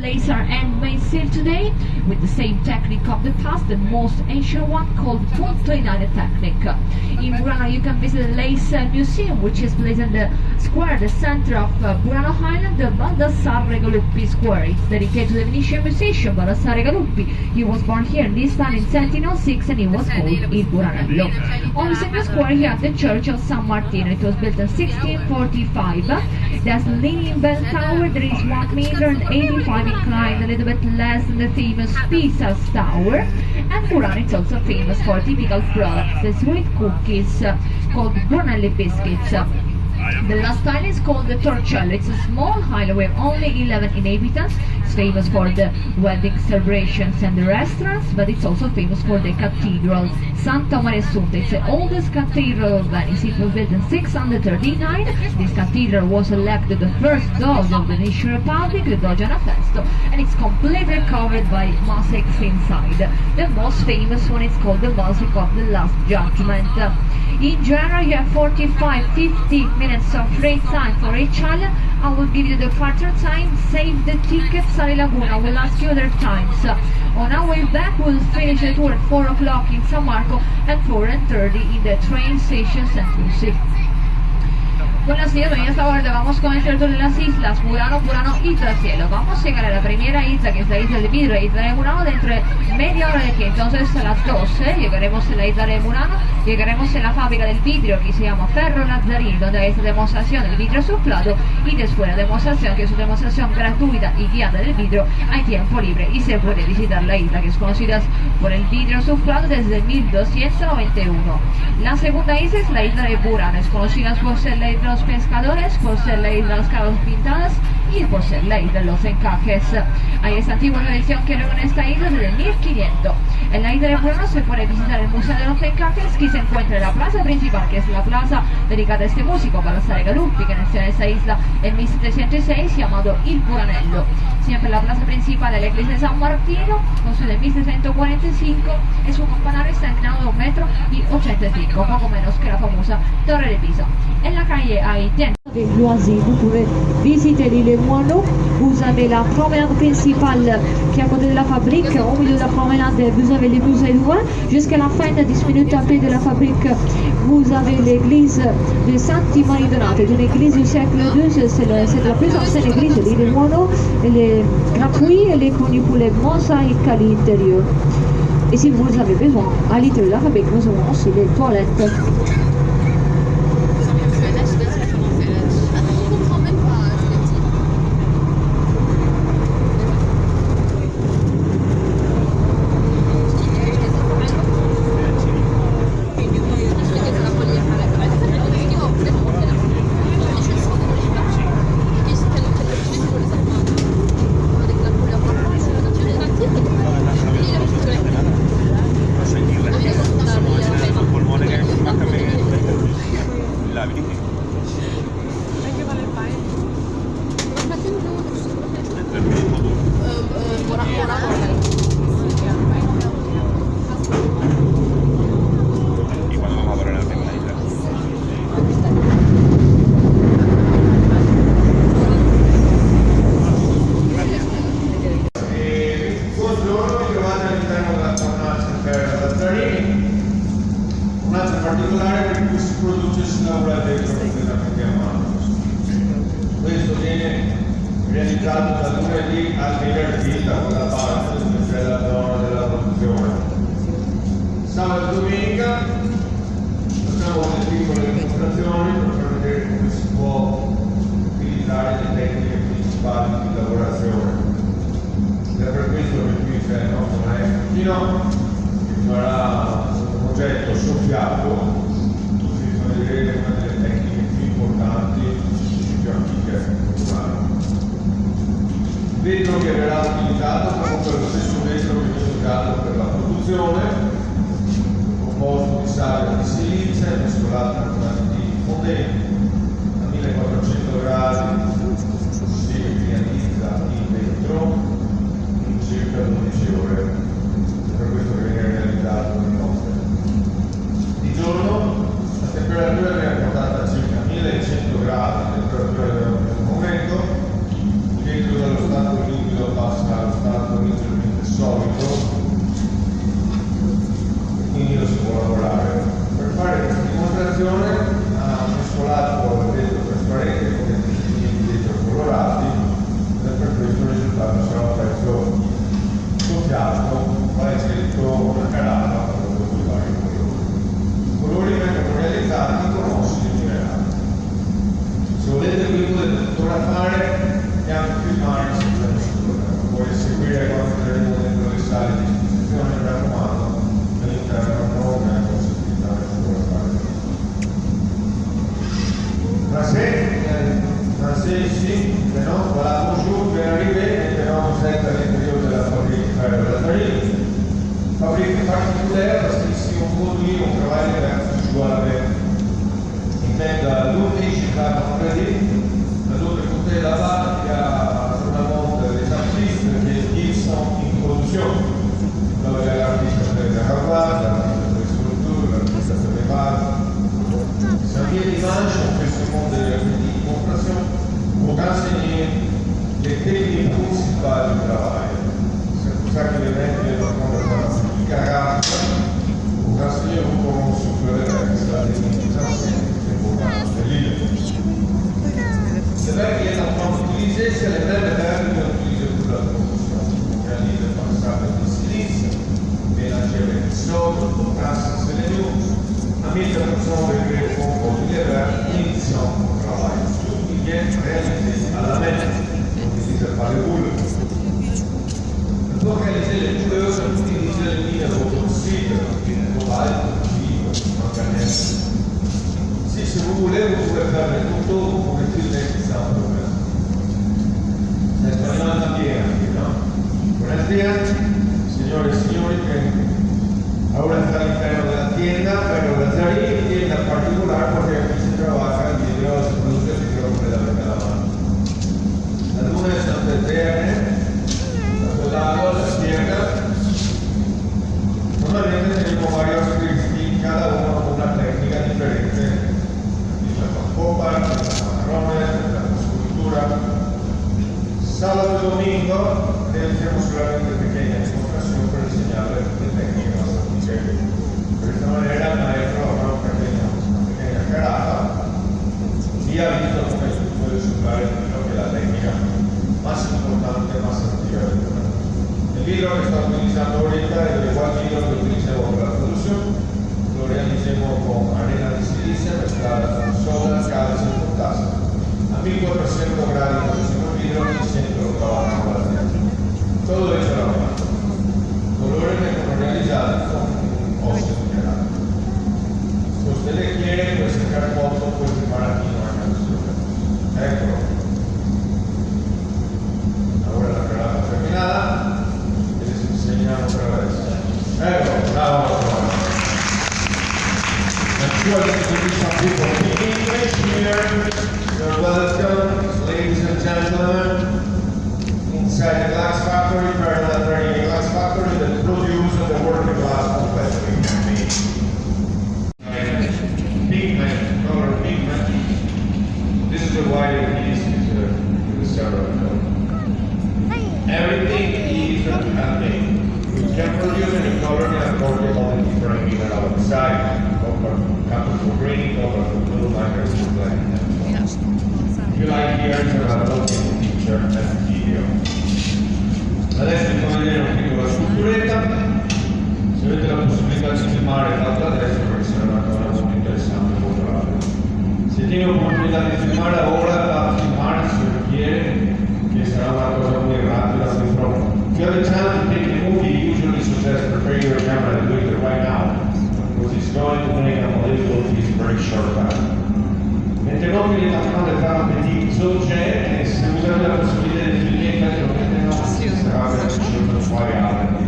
Laser and made still today with the same technique of the past, the most ancient one called punto in aria technique. In Murano you can visit the Lace Museum, which is placed in the square, the center of Burano Island, the Baldassarre Galuppi Square. It's dedicated to the Venetian musician Baldassarre Galuppi. He was born here this time in 1706 and he was called Il Buranello. On the same square you have the Church of San Martino. It was built in 1645. There's the Leaning Bell Tower. There is 1 meter and 85 inclined, a little bit less than the famous Pisa's Tower. And Murano is also famous for typical products, the sweet cookies called Brunelli biscuits. The last island is called the Torcello. It's a small island with only 11 inhabitants. It's famous for the wedding celebrations and the restaurants, but it's also famous for the cathedral, Santa Maria Assunta. It's the oldest cathedral of Venice. It was built in 639. This cathedral was elected the first Doge of the Venetian Republic, the Doge Anafesto, and it's completely covered by mosaics inside. The most famous one is called the Mosaic of the Last Judgment. In general, you have 45-50 minutes of free time for each island. I will give you the departure time, save the tickets, Sali Laguna. I will ask you other times. On our way back, we'll finish the tour at 4 o'clock in San Marco and 4:30 in the train station Central City. Buenos días, bienvenidos a bordo. Vamos con el tour de las islas Murano, Burano y Torcello. Vamos a llegar a la primera isla, que es la isla de Vidro, la isla de Murano, dentro de media hora de aquí. Entonces a las 12 llegaremos a la isla de Murano, llegaremos en la fábrica del vidrio que se llama Ferro Lazzarini, donde hay esta demostración del vidrio suflado, y después la demostración, que es una demostración gratuita y guiada del vidrio, hay tiempo libre y se puede visitar la isla, que es conocida por el vidrio suflado desde 1291. La segunda isla es la isla de Burano, es conocida por ser la isla de los pescadores, por ser la isla de las cabras pintadas y por ser la isla de los encajes. Hay esta antigua tradición que luego en esta isla desde 1500. En la isla de Burano se puede visitar el Museo de los Encajes, que se encuentra en la plaza principal, que es la plaza dedicada a este músico, Baldassarre Galuppi, que nació en esta isla en 1706, llamado Il Buranello. Siempre la plaza principal de la iglesia de San Martino, construida en 1745, es un campanario está inclinado de 1,85 m, poco menos que la famosa Torre de Pisa. En la calle hay tiendas. Avec Loisy, vous pouvez visiter l'île Murano. Vous avez la promenade principale qui est à côté de la fabrique. Au milieu de la promenade, vous avez les musées loin. Jusqu'à la fin de 10 minutes à pied de la fabrique, vous avez l'église de Santi Maria Donati, une église du siècle II. C'est la plus ancienne église de l'île Murano. Elle est gratuite, elle est connue pour les mosaïques à l'intérieur. Et si vous avez besoin, à l'intérieur de la fabrique, nous avons aussi les toilettes. particolare per cui si produce sinaura dentro quella che chiamano. Questo viene realizzato da lunedì al venerdì da quella parte, cioè la zona della produzione. Sabato e domenica facciamo delle piccole dimostrazioni per far vedere come si può utilizzare le tecniche principali di lavorazione. Ed è per questo che qui c'è il nostro maestro che farà un progetto soffiato, così vedrete una delle tecniche più importanti e più antiche umane. Il vetro che verrà utilizzato comunque è lo stesso vetro che viene usato per la produzione, composto di sale di silice mescolato con additivi fondenti a 1400 gradi, si pianizza il vetro in circa 12 ore. Per questo che viene realizzato di notte. Di giorno la temperatura viene portata a circa 1100 gradi, la temperatura che abbiamo in questo momento, il vetro dallo stato liquido passa sa che le venti del balcone sono cagate, un castiglio con un succo di testa, che è lì. Se lei viene a fare utilizzazione, le deve dare l'utilizzo di la produzione, che è lì del passato di sinistra, viene a girare il sotto, cassa se le giù, a mezza persona che con un po' di livello iniziamo un lavoro, tutti che realizzano alla meta, non si dice fare quello. Dopo realizzare le due ore, tutti iniziano le linee con il sito, con l'altro, non c'è niente. Sì, se volevo fare tutto come il stiamo dovendo. La spagnolo también, ¿no? Buenos días, señores y señores, que ahora está al interno de la tienda, pero la tienda particular porque aquí se trabaja el vidrio, se produce el vidrio completamente a la mano. Las lunes antes de los lados, las tiendas, normalmente tenemos varios clientes, cada uno con una técnica diferente. Copa, marrones, la escultura. Sábado y domingo realizamos solamente pequeña demostración para enseñarles de técnicas bastante. De esta manera el maestro habrá una pequeña carata y ha visto cómo se puede usar lo que es la técnica más importante, más antigua del mundo. El vidrio que está utilizando ahorita es el igual vidrio que utilicemos para la producción. Lo realicemos con arena de silicia mezclada con soda, cal y potasio. A 1400 grados de vidrio y centro trabajo con la tierra. Todo hecho a la mano. Colores que como realizados con óxido mineral. Si usted le quiere, puede sacar fotos, puede firmar aquí, no hay nada de Ecco. Ahora la carata terminada. Y les enseñamos otra vez. Ecco, bravo. Good to meet some people in English here. You're welcome, ladies and gentlemen, inside the glass factory, Burano glass factory that produces the working glass completely. Pigment, color pigment. This is the white piece in the center of the color. Everything is handmade. We can produce any color according to all the different minerals inside. Colourful green, colourful blue, colourful black. If you like here, to have a look at the picture and the video. Adesso vi faccio vedere un piccolo la strutturetta. Se avete la possibilità di filmare l'altro a destra perché sarà una cosa molto interessante e molto rapida. Se tiene l'opportunità di filmare ora, va a filmare se richiede, che sarà una cosa muy rapida, muy pronta. If you have the time to take a movie, you usually suggest prepare your camera and do it right now. Because it's going to make a little piece very short time. Mentre non che la mano del ramo petito c'è, e se usate la possibilità di filmare, che lo mettono, sarà per il sbagliare, di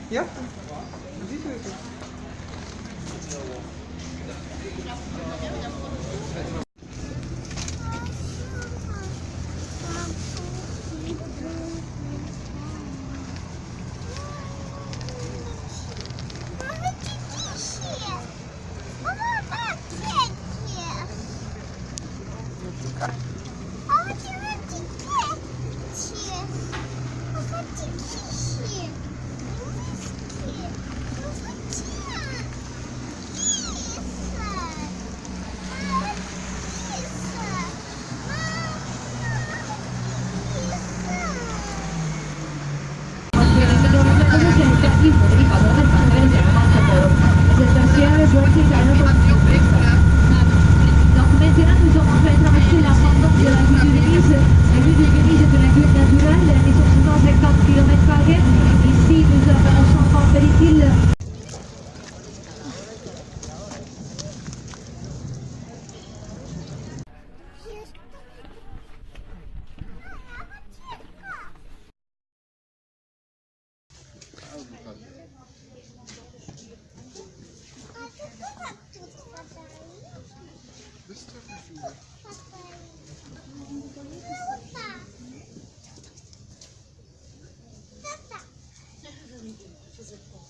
Ja? Wie viel? Donc maintenant nous sommes en train de traverser la fantôme de la ville de Venise. La ville de Venise est une ville naturelle, elle est sur 150 km². Ici nous avons 100 péritiles. Physical.